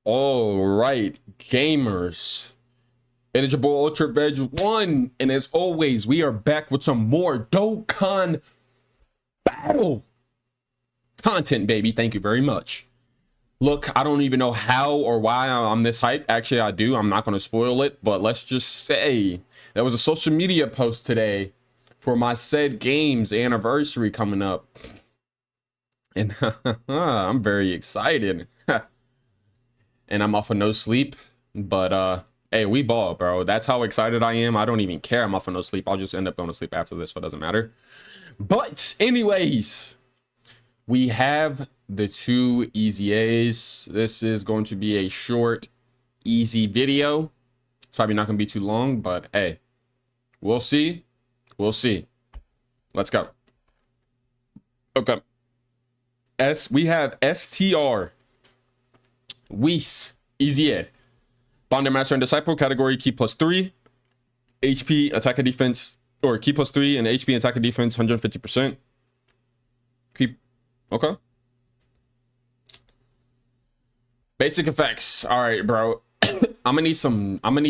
All right, gamers. It is your boy Ultra Veg 1, and as always, we are back with some more Dokkan Battle content, baby. Thank you very much. Look, I don't even know how or why I'm this hyped. Actually, I do. I'm not going to spoil it, but let's just say there was a social media post today for my said game's anniversary coming up. And I'm very excited. And I'm off of no sleep, but hey, we ball, bro. That's how excited I am. I don't even care. I'm off of no sleep. I'll just end up going to sleep after this, so it doesn't matter. But anyways, we have the two easy A's. This is going to be a short, easy video. It's probably not going to be too long, but hey, we'll see. We'll see. Let's go. Okay. We have STR. Whis, easy A. Bonder Master and Disciple category key +3. HP, attack and defense, or key +3 and HP attack and defense 150%. Keep okay. Basic effects. Alright, bro. I'm gonna need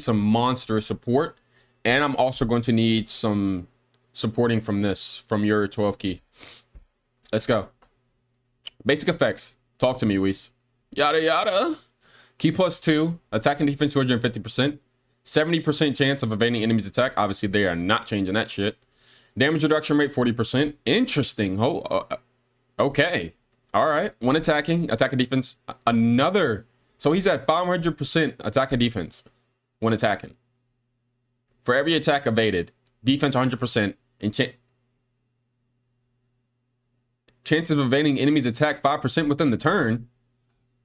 some monster support. And I'm also going to need some supporting from your 12 key. Let's go. Basic effects. Talk to me, Whis. Yada yada. Key +2, attack and defense 250%, 70% chance of evading enemies attack. Obviously they are not changing that shit. Damage reduction rate 40%. Interesting. Okay. All right. When attacking, attack and defense another. So he's at 500% attack and defense when attacking. For every attack evaded, defense 100%, and chances of evading enemies attack 5% within the turn.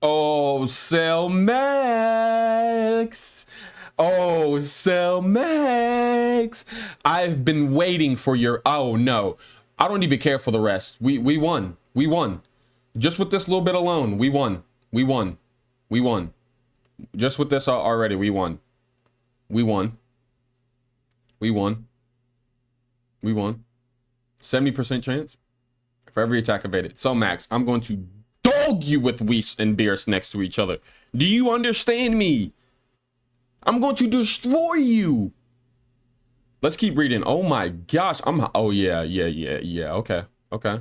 Oh, Cell Max. Oh, Cell Max. I've been waiting for your... Oh, no. I don't even care for the rest. We won. We won. Just with this little bit alone, we won. We won. We won. Just with this already, we won. We won. We won. We won. 70% chance for every attack evaded. So, Max, I'm going to dog you with Whis and Beerus next to each other. Do you understand me? I'm going to destroy you. Let's keep reading. Oh my gosh. Oh yeah. Okay.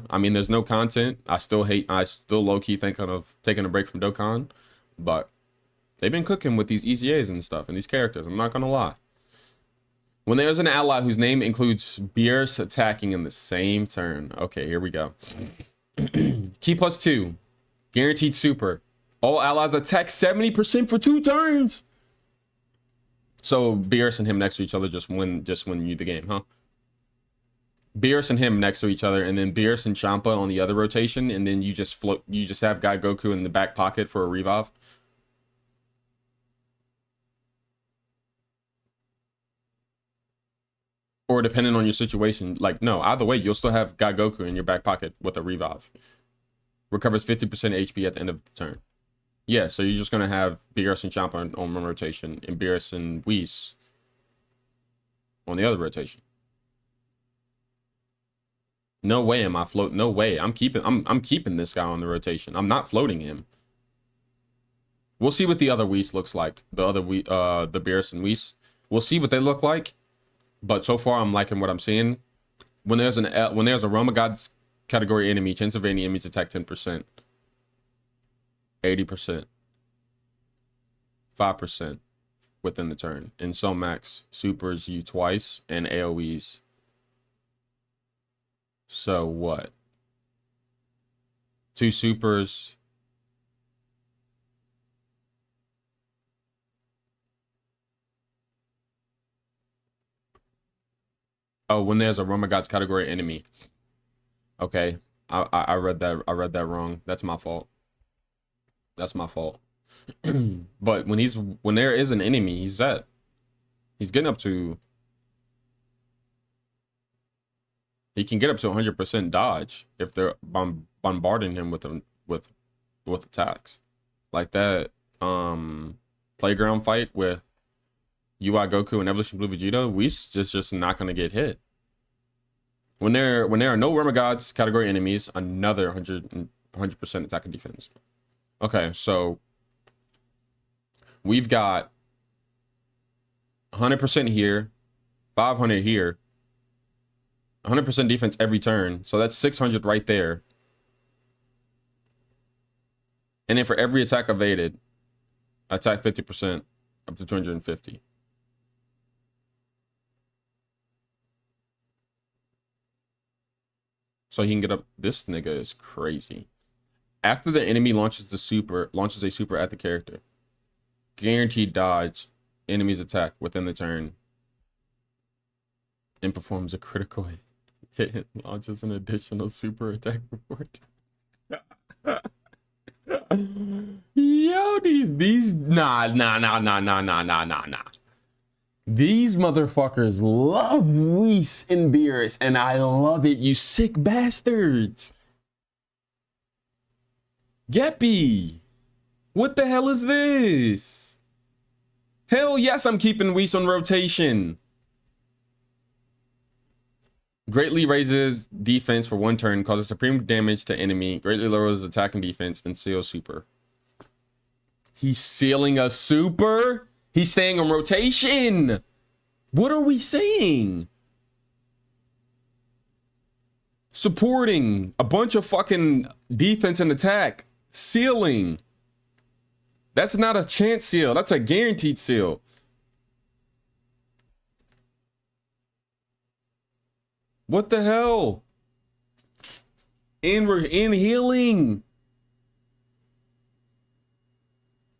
I mean, there's no content. I still low-key thinking of taking a break from Dokkan, but they've been cooking with these EZAs and stuff and these characters. I'm not gonna lie. When there's an ally whose name includes Beerus attacking in the same turn. Okay, here we go. Key +2. Guaranteed super. All allies attack 70% for 2 turns. So Beerus and him next to each other just win you the game, huh? Beerus and him next to each other, and then Beerus and Champa on the other rotation, and then you just have Guy Goku in the back pocket for a revive. Or depending on your situation, like, no, either way, you'll still have Guy Goku in your back pocket with a revive. Recovers 50% HP at the end of the turn. Yeah, so you're just going to have Beerus and Champa on one rotation and Beerus and Whis on the other rotation. No way am I floating. No way. I'm keeping this guy on the rotation. I'm not floating him. We'll see what the other Whis looks like. The Beerus and Whis. We'll see what they look like. But so far, I'm liking what I'm seeing. When there's a Realm of Gods category enemy, chance of any enemies attack 10%. 80%. 5% within the turn. And so Max supers you twice and AoEs. So what? 2 supers. Oh, when there's a Realm of Gods category enemy. Okay. I read that wrong. That's my fault. That's my fault. But when there is an enemy, he's getting up to, he can get up to 100% dodge if they're bombarding him with attacks. Like that playground fight with UI Goku and Evolution Blue Vegeta, Whis just not gonna get hit. When there are no Realm of Gods category enemies, another 100% attack and defense. Okay, so We've got 100% here, 500 here, 100% defense every turn. So that's 600 right there. And then for every attack evaded, attack 50% up to 250. So he can get up. This nigga is crazy. After the enemy launches a super at the character, guaranteed dodge enemy's attack within the turn and performs a critical hit and launches an additional super attack report. Yo, these nah. These motherfuckers love Whis and Beerus, and I love it, you sick bastards. Geppy, what the hell is this? Hell yes, I'm keeping Whis on rotation. Greatly raises defense for 1 turn, causes supreme damage to enemy, greatly lowers attack and defense, and seals super. He's sealing a super? He's staying on rotation. What are we saying? Supporting a bunch of fucking defense and attack. Sealing. That's not a chance seal. That's a guaranteed seal. What the hell? And we're in healing.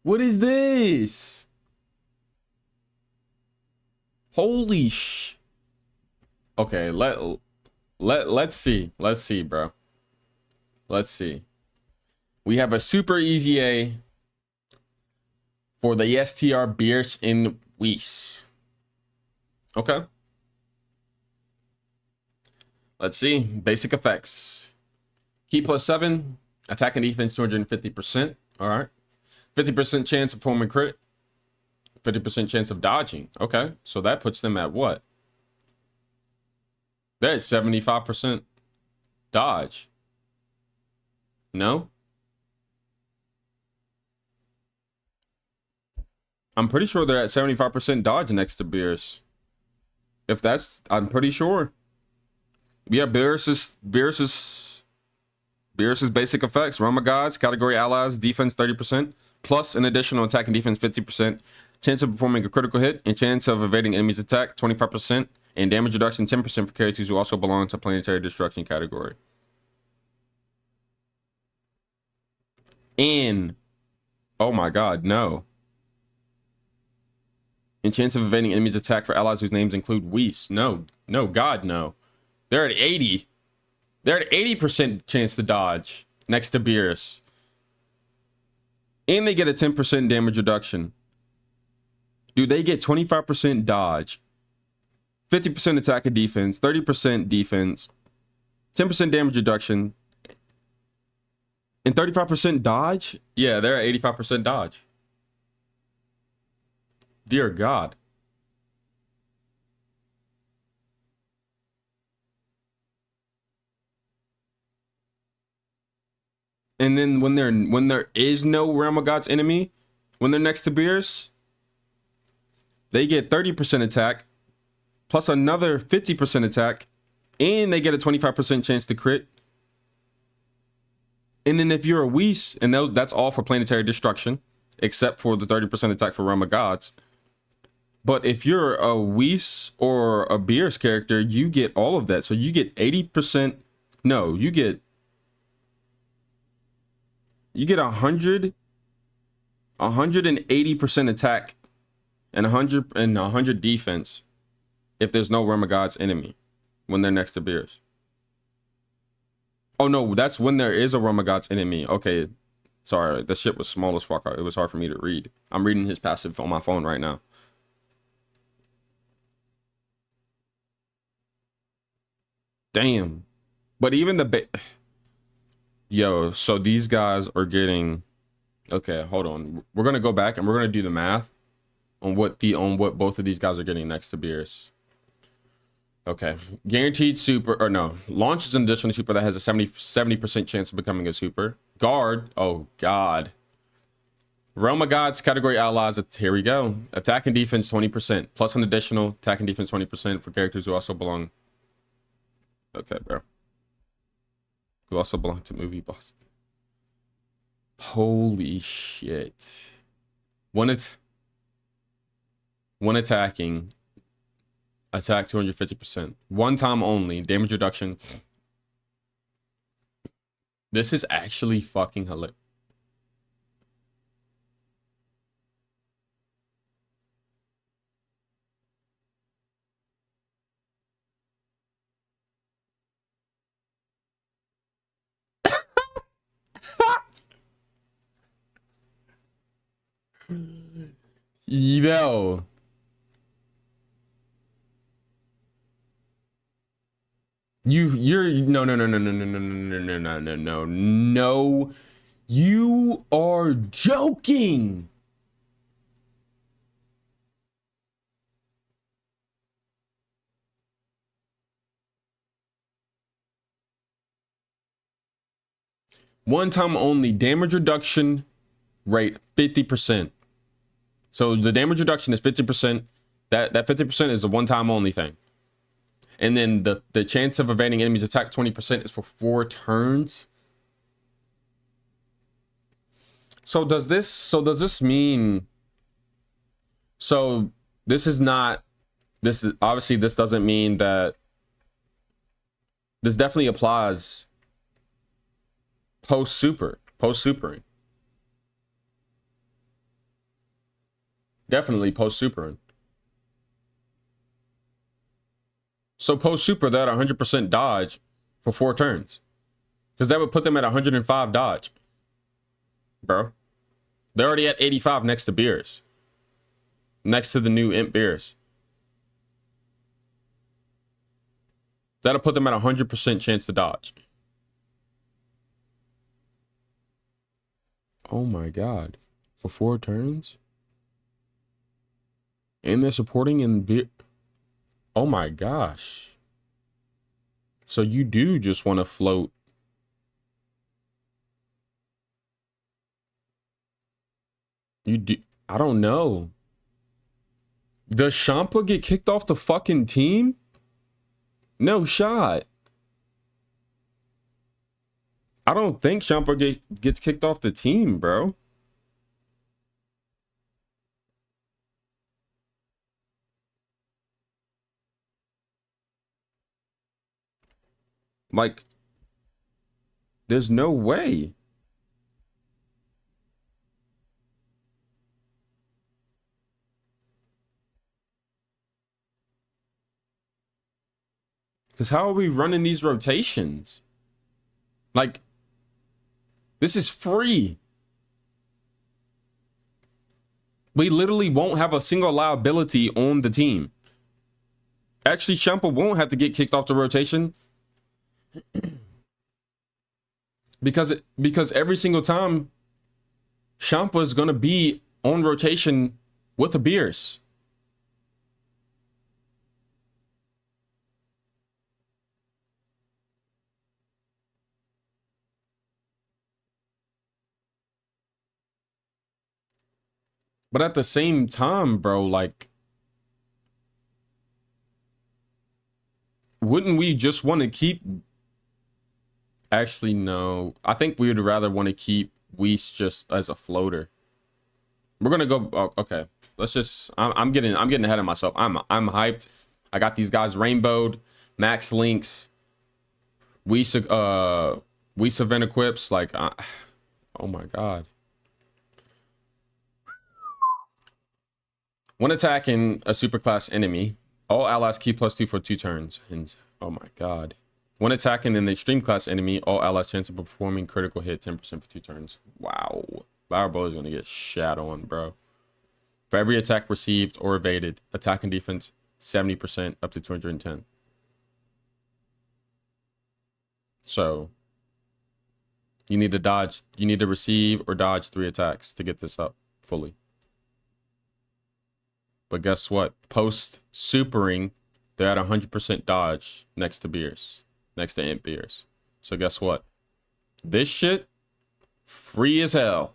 What is this? Holy sh. Okay, let's see. Let's see, bro. Let's see. We have a super easy A for the STR Beerus and Whis. Okay. Let's see. Basic effects. Key +7. Attack and defense 250%. All right. 50% chance of performing crit. 50% chance of dodging. Okay. So that puts them at what? That's 75% dodge. No? I'm pretty sure they're at 75% dodge next to Beerus. If that's, I'm pretty sure. Yeah, Beerus's basic effects: Realm of Gods, category allies, defense 30%, plus an additional attack and defense 50%, chance of performing a critical hit, and chance of evading enemy's attack 25%, and damage reduction 10% for characters who also belong to planetary destruction category. And oh my god, no. And chance of evading enemy's attack for allies whose names include Whis. No, god, no. They're at 80. They're at 80% chance to dodge next to Beerus. And they get a 10% damage reduction. Dude, they get 25% dodge, 50% attack and defense, 30% defense, 10% damage reduction, and 35% dodge? Yeah, they're at 85% dodge. Dear God. And then when there is no Realm of Gods enemy, when they're next to Beerus, they get 30% attack, plus another 50% attack, and they get a 25% chance to crit. And then if you're a Whis, and that's all for planetary destruction, except for the 30% attack for Realm of Gods. But if you're a Whis or a Beerus character, you get all of that. So you get 80%. No, you get 180% attack and 100 defense if there's no Realm of Gods enemy when they're next to Beerus. Oh no, that's when there is a Realm of Gods enemy. Okay, sorry, the shit was small as fuck. It was hard for me to read. I'm reading his passive on my phone right now. Damn. But even the yo, so these guys are getting, okay, hold on. We're gonna go back and we're gonna do the math on what both of these guys are getting next to Beerus. Okay, guaranteed super, or no, launches an additional super that has a 70% chance of becoming a super. Guard, oh god. Realm of Gods category allies. Here we go. Attack and defense 20%. Plus an additional attack and defense 20% for characters who also belong. Okay, bro. Who also belong to movie boss. Holy shit. One attacking. Attack 250%. One time only. Damage reduction. This is actually fucking hilarious. Yo. You're no. You are joking. One time only. Damage reduction rate 50%. So the damage reduction is 50%. That 50% is a one time only thing. And then the chance of evading enemies attack 20% is for 4 turns. So does this mean, so this is not, this is obviously, this doesn't mean that this definitely applies post supering. Definitely post supering. So post super, that 100% dodge for 4 turns, because that would put them at 105 dodge, bro. They're already at 85 next to Beers, next to the new Imp Beers. That'll put them at 100% chance to dodge. Oh my god, for 4 turns, and they're supporting in Beer. Oh my gosh. So you do just want to float. You do. I don't know. Does Champa get kicked off the fucking team? No shot. I don't think Champa gets kicked off the team, bro. Like, there's no way. Because how are we running these rotations? Like, this is free. We literally won't have a single liability on the team. Actually, Champa won't have to get kicked off the rotation. because every single time Champa is going to be on rotation with a Beers. But at the same time, bro, like, wouldn't we just want to keep... Actually, no. I think we would rather want to keep Weiss just as a floater. We're gonna go. Oh, okay, let's just. I'm getting ahead of myself. I'm hyped. I got these guys rainbowed, max links. Weiss event equips. Like, oh my god. When attacking a superclass enemy, all allies keep +2 for 2 turns. And oh my god. When attacking an extreme class enemy, all allies chance of performing critical hit 10% for 2 turns. Wow. Fireball is going to get shat on, bro. For every attack received or evaded, attack and defense 70% up to 210. So, you need to dodge, you need to receive or dodge 3 attacks to get this up fully. But guess what? Post supering, they're at 100% dodge next to Beers. Next to Imp Beers. So guess what? This shit, free as hell.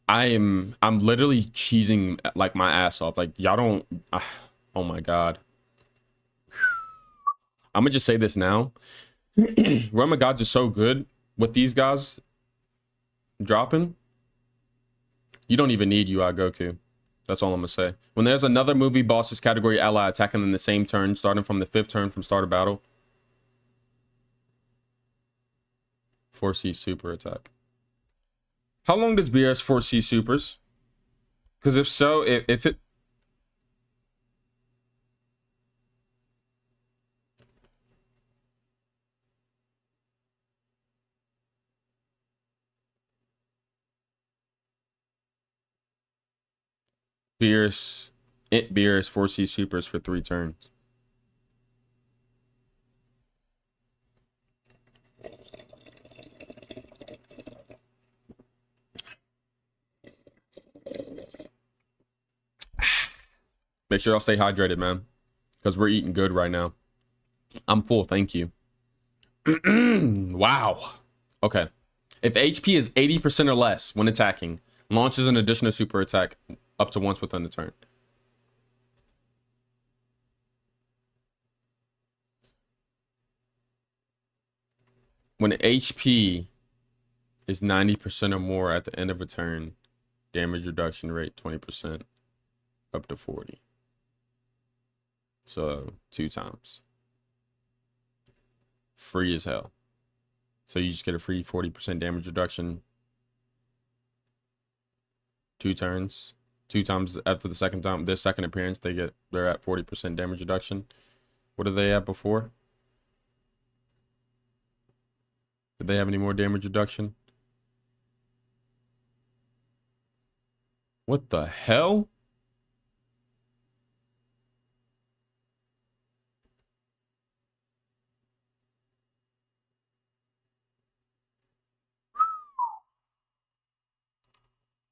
I'm literally cheesing like my ass off. Like y'all don't. Oh my god. I'm gonna just say this now. Realm of Gods are so good with these guys dropping. You don't even need UI Goku. That's all I'm gonna say. When there's another movie bosses category ally attacking in the same turn, starting from the 5th turn from start of battle. 4C super attack. How long does BS 4C supers? Because if so, if it... Beerus 4C supers for 3 turns. Make sure y'all stay hydrated, man. Because we're eating good right now. I'm full, thank you. Wow. Okay. If HP is 80% or less when attacking, launches an additional super attack up to once within the turn. When HP is 90% or more at the end of a turn, damage reduction rate 20% up to 40. So 2 times. Free as hell. So you just get a free 40% damage reduction 2 turns. 2 times after the second time, their second appearance, they're at 40% damage reduction. What are they at before? Did they have any more damage reduction? What the hell?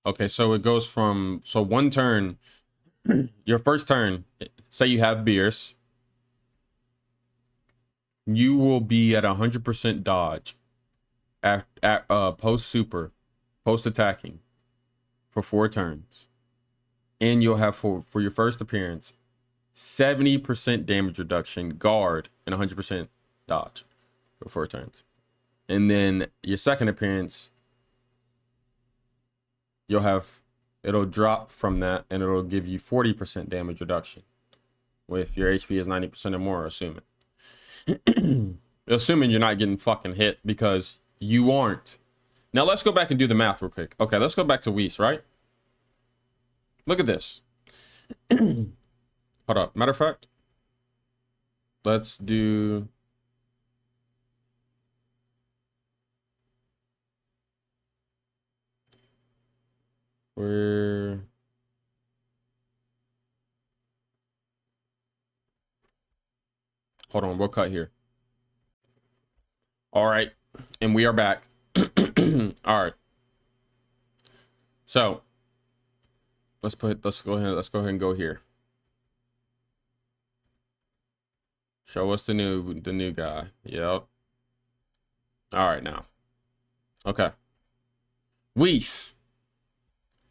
Okay, so it goes from, so 1 turn, your first turn, say you have Beerus, you will be at 100% dodge at post super, post attacking for 4 turns. And you'll have for your first appearance 70% damage reduction, guard, and 100% dodge for 4 turns. And then your second appearance, you'll have, it'll drop from that and it'll give you 40% damage reduction with your HP is 90% or more, assuming. Assuming you're not getting fucking hit, because you aren't. Now let's go back and do the math real quick. Okay, let's go back to Whis, right? Look at this. Hold up. Matter of fact, let's do... Where... Hold on, we'll cut here. All right, and we are back. All right. So let's go ahead and go here. Show us the new guy. Yep. All right now. Okay. Whis.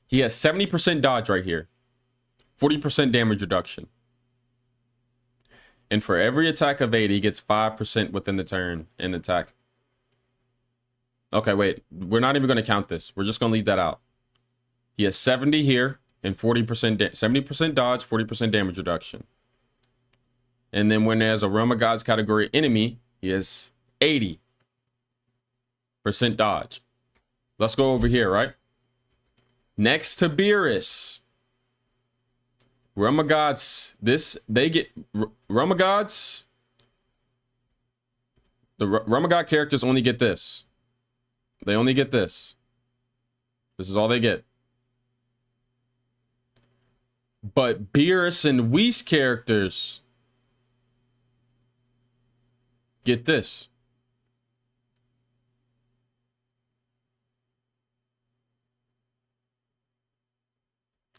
He has 70% dodge right here. 40% damage reduction. And for every attack of 8, he gets 5% within the turn in attack. Okay, wait. We're not even going to count this. We're just going to leave that out. He has 70 here and 40%, 70% dodge, 40% damage reduction. And then when there's a Realm of Gods category enemy, he has 80% dodge. Let's go over here, right? Next to Beerus. Realm of Gods, they get Realm of Gods. The Realm of God characters only get this. They only get this. This is all they get. But Beerus and Whis characters get this.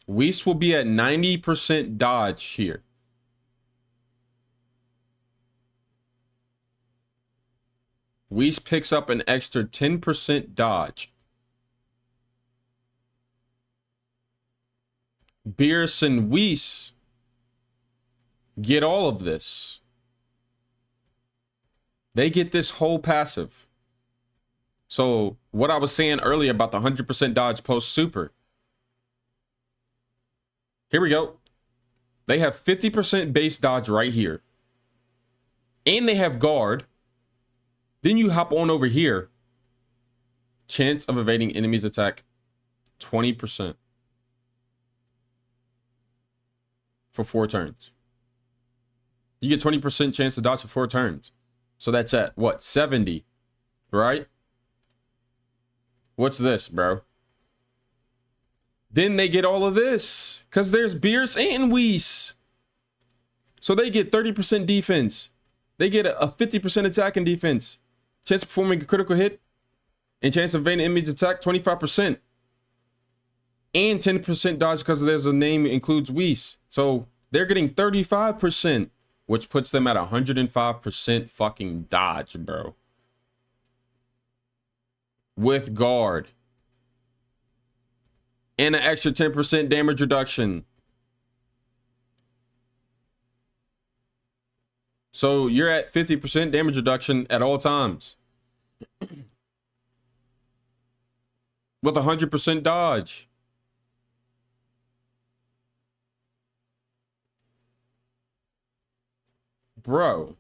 Whis will be at 90% dodge here. Whis picks up an extra 10% dodge. Beerus and Whis get all of this. They get this whole passive. So what I was saying earlier about the 100% dodge post super. Here we go. They have 50% base dodge right here. And they have guard. Then you hop on over here. Chance of evading enemy's attack, 20%. For 4 turns. You get 20% chance to dodge for 4 turns. So that's at what? 70. Right? What's this, bro? Then they get all of this. Because there's Beerus and Whis. So they get 30% defense. They get a 50% attack and defense. Chance of performing a critical hit. And chance of evading enemy's attack, 25%. And 10% dodge because there's a name includes Whis. So they're getting 35%. Which puts them at 105% fucking dodge, bro. With guard. And an extra 10% damage reduction. So you're at 50% damage reduction at all times. With 100% dodge. Bro.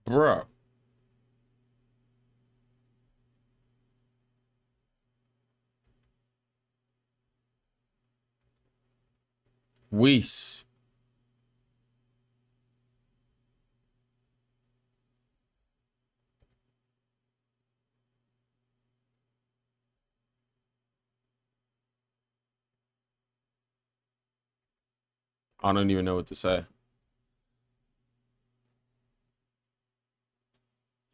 Bro. Whis. I don't even know what to say.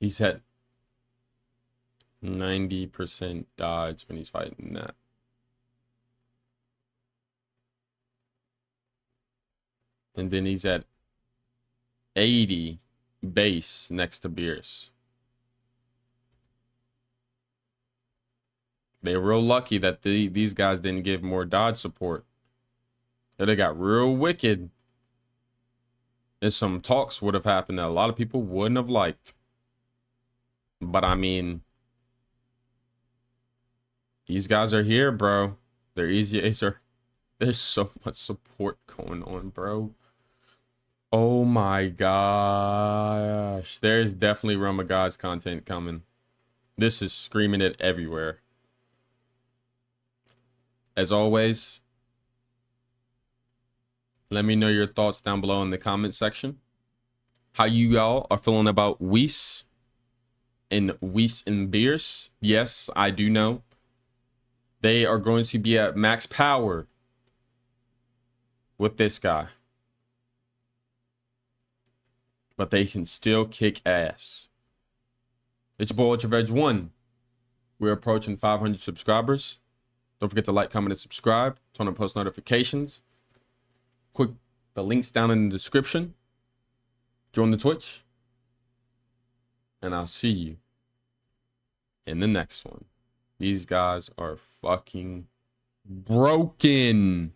He's at 90% dodge when he's fighting that. And then he's at 80 base next to Beerus. They're real lucky that these guys didn't give more dodge support. They got real wicked. And some talks would have happened that a lot of people wouldn't have liked. But I mean, these guys are here, bro. They're easy acer. There's so much support going on, bro. Oh my gosh. There's definitely Realm of Gods content coming. This is screaming it everywhere. As always, let me know your thoughts down below in the comment section. How you all are feeling about Whis and Beerus. Yes, I do know. They are going to be at max power with this guy. But they can still kick ass. It's your boy UltraVeg1. We're approaching 500 subscribers. Don't forget to like, comment, and subscribe. Turn on post notifications. Quick, the links down in the description. Join the Twitch. And I'll see you in the next one. These guys are fucking broken.